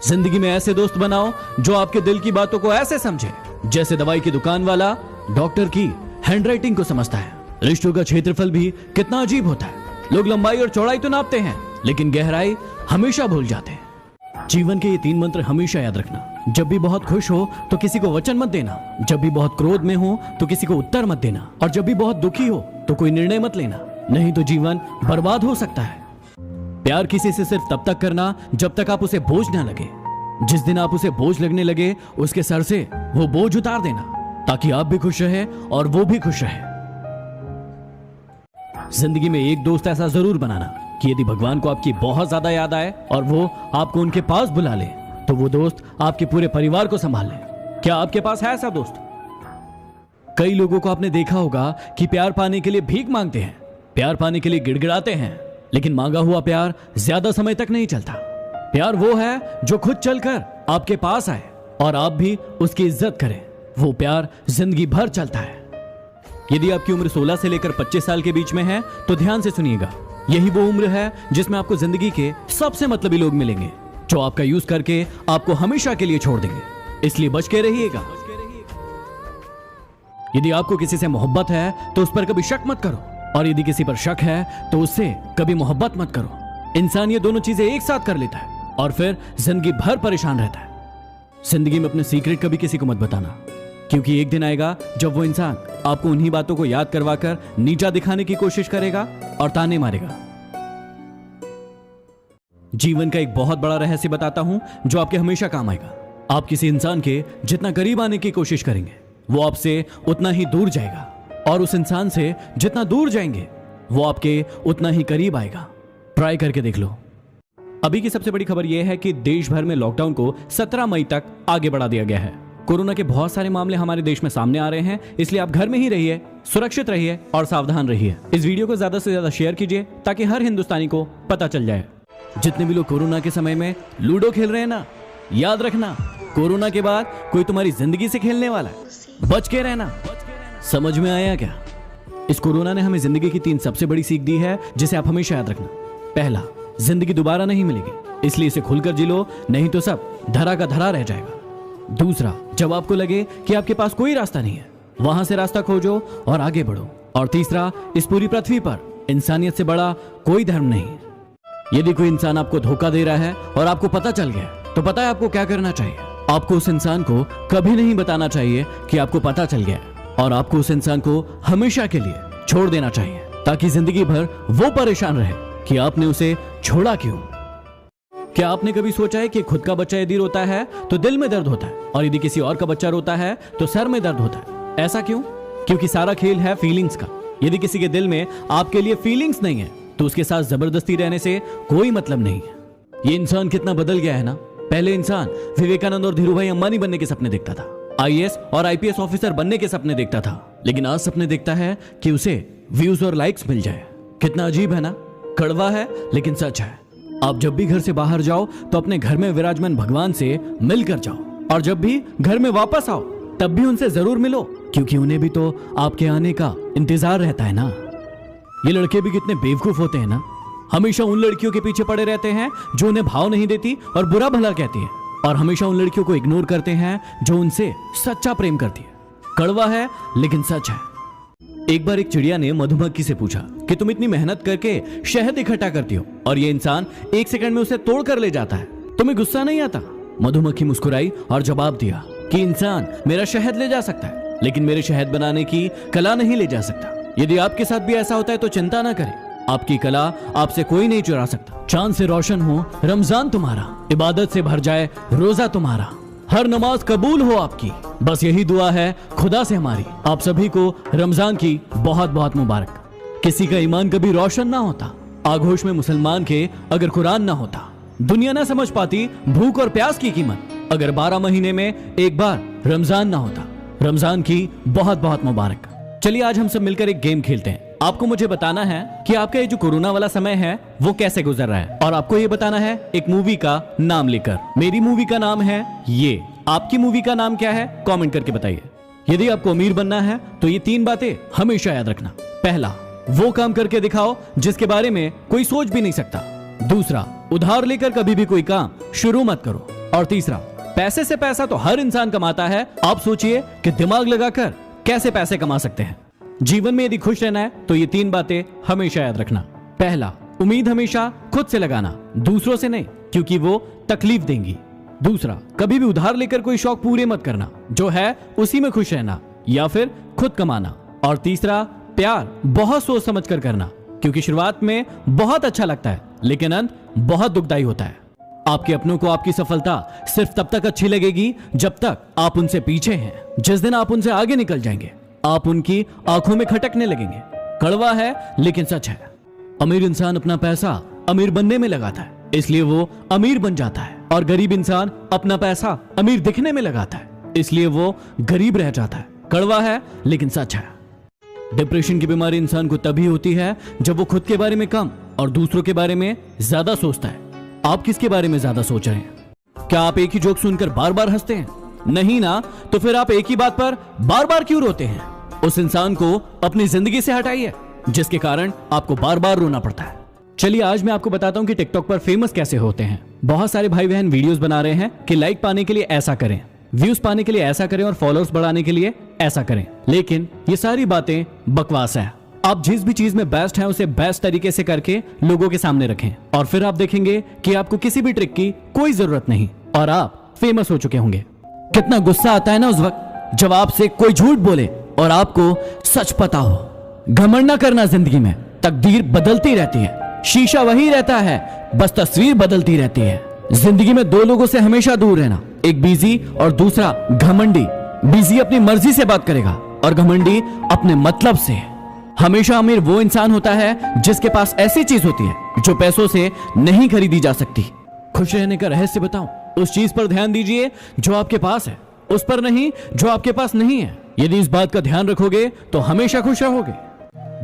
जिंदगी में ऐसे दोस्त बनाओ जो आपके दिल की बातों को ऐसे समझे जैसे दवाई की दुकान वाला डॉक्टर की हैंडराइटिंग को समझता है। रिश्तों का क्षेत्रफल भी कितना अजीब होता है। लोग लंबाई और चौड़ाई तो नापते हैं लेकिन गहराई हमेशा भूल जाते हैं। जीवन के ये 3 मंत्र हमेशा याद रखना। जब भी बहुत खुश हो तो किसी को वचन मत देना, जब भी बहुत क्रोध में हो तो किसी को उत्तर मत देना, और जब भी बहुत दुखी हो तो कोई निर्णय मत लेना, नहीं तो जीवन बर्बाद हो सकता है। प्यार किसी से सिर्फ तब तक करना जब तक आप उसे बोझ ना लगे। जिस दिन आप उसे बोझ लगने लगे उसके सर से वो बोझ उतार देना, ताकि आप भी खुश रहे और वो भी खुश रहे। जिंदगी में एक दोस्त ऐसा जरूर बनाना कि यदि भगवान को आपकी बहुत ज्यादा याद आए और वो आपको उनके पास बुला ले तो वो दोस्त आपके पूरे परिवार को संभाल ले। क्या आपके पास है ऐसा दोस्त? कई लोगों को आपने देखा होगा कि प्यार पाने के लिए भीख मांगते हैं, प्यार पाने के लिए गिड़गिड़ाते हैं, लेकिन मांगा हुआ प्यार ज्यादा समय तक नहीं चलता। प्यार वो है जो खुद चलकर आपके पास आए और आप भी उसकी इज्जत करें। वो प्यार जिंदगी भर चलता है। यदि आपकी उम्र 16 से लेकर 25 साल के बीच में है तो ध्यान से सुनिएगा। यही वो उम्र है जिसमें आपको जिंदगी के सबसे मतलबी लोग मिलेंगे, जो आपका यूज करके आपको हमेशा के लिए छोड़ देंगे। इसलिए बच के रहिएगा। यदि आपको किसी से मोहब्बत है तो उस पर कभी शक मत करो, और यदि किसी पर शक है तो उससे कभी मोहब्बत मत करो। इंसान ये दोनों चीजें एक साथ कर लेता है और फिर जिंदगी भर परेशान रहता है। जिंदगी में अपने सीक्रेट कभी किसी को मत बताना, क्योंकि एक दिन आएगा जब वो इंसान आपको उन्हीं बातों को याद करवा कर नीचा दिखाने की कोशिश करेगा और ताने मारेगा। जीवन का एक बहुत बड़ा रहस्य बताता हूं जो आपके हमेशा काम आएगा। आप किसी इंसान के जितना करीब आने की कोशिश करेंगे वो आपसे उतना ही दूर जाएगा, और उस इंसान से जितना दूर जाएंगे वो आपके उतना ही करीब आएगा। ट्राई करके देख लो। अभी की सबसे बड़ी खबर यह है कि देश भर में लॉकडाउन को 17 मई तक आगे बढ़ा दिया गया है। कोरोना के बहुत सारे मामले हमारे देश में सामने आ रहे हैं, इसलिए आप घर में ही रहिए, सुरक्षित रहिए और सावधान रहिए। इस वीडियो को ज्यादा से ज्यादा शेयर कीजिए ताकि हर हिंदुस्तानी को पता चल जाए। जितने भी लोग कोरोना के समय में लूडो खेल रहे हैं ना, याद रखना कोरोना के बाद कोई तुम्हारी जिंदगी से खेलने वाला है। बच के रहना। समझ में आया क्या? इस कोरोना ने हमें जिंदगी की 3 सबसे बड़ी सीख दी है जिसे आप हमेशा याद रखना। पहला, जिंदगी दोबारा नहीं मिलेगी, इसलिए इसे खुलकर जी लो, नहीं तो सब धरा का धरा रह जाएगा। दूसरा, जब आपको लगे कि आपके पास कोई रास्ता नहीं है, वहां से रास्ता खोजो और आगे बढ़ो। और तीसरा, इस पूरी पृथ्वी पर इंसानियत से बड़ा कोई धर्म नहीं। यदि कोई इंसान आपको धोखा दे रहा है और आपको पता चल गया तो पता है आपको क्या करना चाहिए? आपको उस इंसान को कभी नहीं बताना चाहिए कि आपको पता चल गया, और आपको उस इंसान को हमेशा के लिए छोड़ देना चाहिए, ताकि जिंदगी भर वो परेशान रहे कि आपने उसे छोड़ा क्यों। क्या आपने कभी सोचा है कि खुद का बच्चा यदि रोता है तो दिल में दर्द होता है, और यदि किसी और का बच्चा रोता है तो सर में दर्द होता है? ऐसा क्यों? क्योंकि सारा खेल है फीलिंग्स का। यदि किसी के दिल में आपके लिए फीलिंग्स नहीं है तो उसके साथ जबरदस्ती रहने से कोई मतलब नहीं है। ये इंसान कितना बदल गया है ना। पहले इंसान विवेकानंद और धीरूभाई अंबानी बनने के सपने देखता था, IAS और IPS ऑफिसर बनने के सपने देखता था, लेकिन आज सपने देखता है कि उसे व्यूज और लाइक्स मिल जाए। कितना अजीब है ना। कड़वा है लेकिन सच है। आप जब भी घर से बाहर जाओ तो अपने घर में विराजमान भगवान से मिलकर जाओ, और जब भी घर में वापस आओ तब भी उनसे जरूर मिलो, क्योंकि उन्हें भी तो आपके आने का इंतजार रहता है ना। ये लड़के भी कितने बेवकूफ होते हैं ना। हमेशा उन लड़कियों के पीछे पड़े रहते हैं जो उन्हें भाव नहीं देती और बुरा भला कहती है, और हमेशा उन लड़कियों को इग्नोर करते हैं जो उनसे सच्चा प्रेम करती है। कड़वा है लेकिन सच है। एक बार एक चिड़िया ने मधुमक्खी से पूछा कि तुम इतनी मेहनत करके शहद इकट्ठा करती हो और ये इंसान 1 सेकंड में उसे तोड़ कर ले जाता है, तुम्हें गुस्सा नहीं आता? मधुमक्खी मुस्कुराई और जवाब दिया कि इंसान मेरा शहद ले जा सकता है, लेकिन मेरे शहद बनाने की कला नहीं ले जा सकता। यदि आपके साथ भी ऐसा होता है तो चिंता ना करें, आपकी कला आपसे कोई नहीं चुरा सकता। चांद से रोशन हो रमजान तुम्हारा, इबादत से भर जाए रोजा तुम्हारा, हर नमाज कबूल हो आपकी, बस यही दुआ है खुदा से हमारी। आप सभी को रमजान की बहुत बहुत मुबारक। किसी का ईमान कभी रोशन ना होता आगोश में मुसलमान के अगर कुरान ना होता। दुनिया ना समझ पाती भूख और प्यास की कीमत अगर 12 महीने में एक बार रमजान ना होता। रमजान की बहुत बहुत मुबारक। चलिए आज हम सब मिलकर एक गेम खेलते हैं। आपको मुझे बताना है कि आपका ये जो कोरोना वाला समय है वो कैसे गुजर रहा है, और आपको ये बताना है एक मूवी का नाम लेकर। मेरी मूवी का नाम है ये, आपकी मूवी का नाम क्या है कमेंट करके बताइए। यदि आपको अमीर बनना है तो ये 3 बातें हमेशा याद रखना। पहला, वो काम करके दिखाओ जिसके बारे में कोई सोच भी नहीं सकता। दूसरा, उधार लेकर कभी भी कोई काम शुरू मत करो। और तीसरा, पैसे से पैसा तो हर इंसान कमाता है, आप सोचिए कि दिमाग लगाकर कैसे पैसे कमा सकते हैं। जीवन में यदि खुश रहना है तो ये 3 बातें हमेशा याद रखना। पहला, उम्मीद हमेशा खुद से लगाना, दूसरों से नहीं, क्योंकि वो तकलीफ देंगी। दूसरा, कभी भी उधार लेकर कोई शौक पूरे मत करना, जो है उसी में खुश रहना या फिर खुद कमाना। और तीसरा, प्यार बहुत सोच समझ कर करना, क्योंकि शुरुआत में बहुत अच्छा लगता है लेकिन अंत बहुत दुखदाई होता है। आपके अपनों को आपकी सफलता सिर्फ तब तक अच्छी लगेगी जब तक आप उनसे पीछे हैं। जिस दिन आप उनसे आगे निकल जाएंगे, आप उनकी आंखों में खटकने लगेंगे। कड़वा है लेकिन सच है। अमीर इंसान अपना पैसा अमीर बनने में लगाता है, इसलिए वो अमीर बन जाता है, और गरीब इंसान अपना पैसा अमीर दिखने में लगाता है, इसलिए वो गरीब रह जाता है। कड़वा है लेकिन सच है। डिप्रेशन की बीमारी इंसान को तभी होती है जब वो खुद के बारे में कम और दूसरों के बारे में ज्यादा सोचता है। आप किसके बारे में ज्यादा सोच रहे हैं? क्या आप एक ही जोक सुनकर बार बार हंसते हैं? नहीं ना, तो फिर आप एक ही बात पर बार बार क्यों रोते हैं? उस इंसान को अपनी जिंदगी से हटाइए जिसके कारण आपको बार बार रोना पड़ता है। चलिए आज मैं आपको बताता हूं कि टिकटॉक पर फेमस कैसे होते हैं। बहुत सारे भाई बहन वीडियोस बना रहे हैं कि लाइक पाने के लिए ऐसा करें, व्यूज पाने के लिए ऐसा करें और फॉलोअर्स बढ़ाने के लिए ऐसा करें, लेकिन ये सारी बातें बकवास है। आप जिस भी चीज में बेस्ट हैं उसे बेस्ट तरीके से करके लोगों के सामने रखें, और फिर आप देखेंगे कि आपको किसी भी ट्रिक की कोई जरूरत नहीं और आप फेमस हो चुके होंगे। कितना गुस्सा आता है ना उस वक्त जब आपसे कोई झूठ बोले और आपको सच पता हो। घमंड ना करना, जिंदगी में तकदीर बदलती रहती है, शीशा वही रहता है, बस तस्वीर बदलती रहती है। जिंदगी में 2 लोगों से हमेशा दूर रहना, एक बिजी और दूसरा घमंडी। बिजी अपनी मर्जी से बात करेगा और घमंडी अपने मतलब से। हमेशा अमीर वो इंसान होता है जिसके पास ऐसी चीज होती है जो पैसों से नहीं खरीदी जा सकती। खुश रहने का रहस्य बताऊं, उस चीज पर ध्यान दीजिए जो आपके पास है, उस पर नहीं जो आपके पास नहीं है। यदि इस बात का ध्यान रखोगे तो हमेशा खुश रहोगे।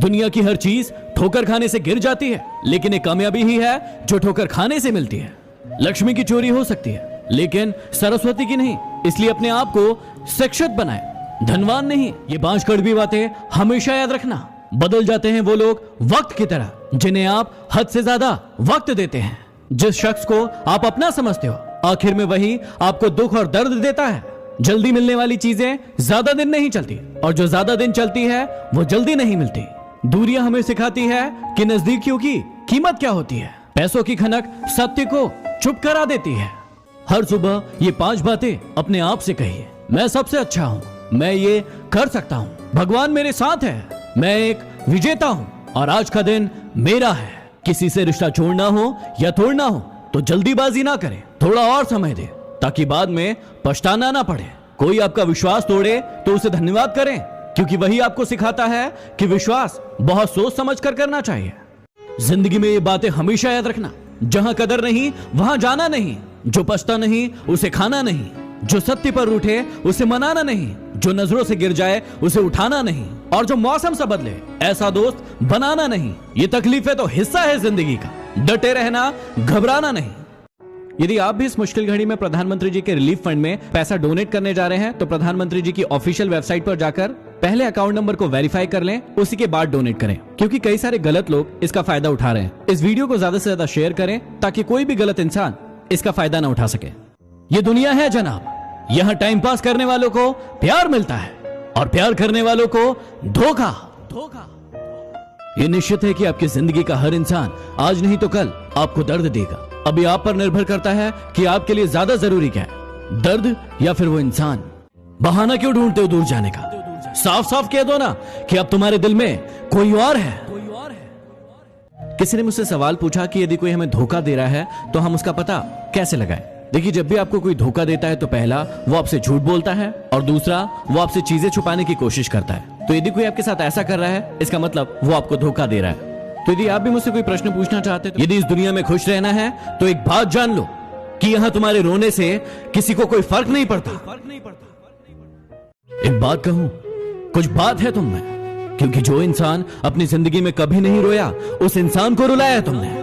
दुनिया की हर चीज ठोकर खाने से गिर जाती है, लेकिन एक कामयाबी ही है जो ठोकर खाने से मिलती है। लक्ष्मी की चोरी हो सकती है लेकिन सरस्वती की नहीं, इसलिए अपने आप को शिक्षित बनाए, धनवान नहीं। ये 5 कड़वी बातें हमेशा याद रखना। बदल जाते हैं वो लोग वक्त की तरह जिन्हें आप हद से ज्यादा वक्त देते हैं। जिस शख्स को आप अपना समझते हो, आखिर में वही आपको दुख और दर्द देता है। जल्दी मिलने वाली चीजें ज्यादा दिन नहीं चलती, और जो ज्यादा दिन चलती है वो जल्दी नहीं मिलती। दूरियां हमें सिखाती है कि नजदीकियों की कीमत क्या होती है। पैसों की खनक सत्य को चुप करा देती है। हर सुबह ये 5 बातें अपने आप से कहिए। मैं सबसे अच्छा हूँ, मैं ये कर सकता हूँ, भगवान मेरे साथ है, मैं एक विजेता हूँ और आज का दिन मेरा है। किसी से रिश्ता जोड़ना हो या तोड़ना हो तो जल्दीबाजी ना करें, थोड़ा और समय दें ताकि बाद में पछताना ना पड़े। कोई आपका विश्वास तोड़े तो उसे धन्यवाद करें, क्योंकि वही आपको सिखाता है कि विश्वास बहुत सोच समझ कर करना चाहिए। जिंदगी में ये बातें हमेशा याद रखना। जहां कदर नहीं वहां जाना नहीं, जो पछता नहीं उसे खाना नहीं, जो सत्य पर रूठे उसे मनाना नहीं, जो नजरों से गिर जाए उसे उठाना नहीं, और जो मौसम से बदले ऐसा दोस्त बनाना नहीं। ये तकलीफें तो हिस्सा है जिंदगी का, डटे रहना, घबराना नहीं। यदि आप भी इस मुश्किल घड़ी में प्रधानमंत्री जी के रिलीफ फंड में पैसा डोनेट करने जा रहे हैं तो प्रधानमंत्री जी की ऑफिशियल वेबसाइट पर जाकर पहले अकाउंट नंबर को वेरीफाई कर लें, उसी के बाद डोनेट करें, क्योंकि कई सारे गलत लोग इसका फायदा उठा रहे हैं। इस वीडियो को ज्यादा से ज्यादा शेयर करें ताकि कोई भी गलत इंसान इसका फायदा ना उठा सके। ये दुनिया है जनाब, यहाँ टाइम पास करने वालों को प्यार मिलता है और प्यार करने वालों को धोखा। ये निश्चित है कि आपकी जिंदगी का हर इंसान आज नहीं तो कल आपको दर्द देगा। अभी आप पर निर्भर करता है कि आपके लिए ज्यादा जरूरी क्या है, दर्द या फिर वो इंसान। बहाना क्यों ढूंढते हो दूर जाने का? साफ साफ कह दो ना कि अब तुम्हारे दिल में कोई और है। किसी ने मुझसे सवाल पूछा कि यदि कोई हमें धोखा दे रहा है तो हम उसका पता कैसे लगाएं? देखिए, जब भी आपको कोई धोखा देता है तो पहला वो आपसे झूठ बोलता है और दूसरा वो आपसे चीजें छुपाने की कोशिश करता है। तो यदि कोई आपके साथ ऐसा कर रहा है इसका मतलब वो आपको धोखा दे रहा है। तो यदि आप भी मुझसे कोई प्रश्न पूछना चाहते हैं तो यदि इस दुनिया में खुश रहना है तो एक बात जान लो कि यहाँ तुम्हारे रोने से किसी को कोई फर्क नहीं पड़ता। एक बात कहूं, कुछ बात है तुम में, क्योंकि जो इंसान अपनी जिंदगी में कभी नहीं रोया उस इंसान को रुलाया तुमने।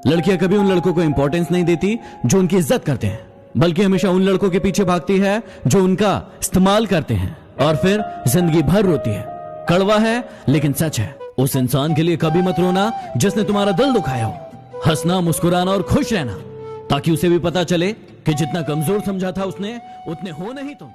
लड़कियां कभी उन लड़कों को इंपॉर्टेंस नहीं देती जो उनकी इज्जत करते हैं, बल्कि हमेशा उन लड़कों के पीछे भागती है जो उनका इस्तेमाल करते हैं और फिर जिंदगी भर रोती है। कड़वा है लेकिन सच है। उस इंसान के लिए कभी मत रोना जिसने तुम्हारा दिल दुखाया हो। हंसना, मुस्कुराना और खुश रहना ताकि उसे भी पता चले कि जितना कमजोर समझा था उसने उतने हो नहीं तुम।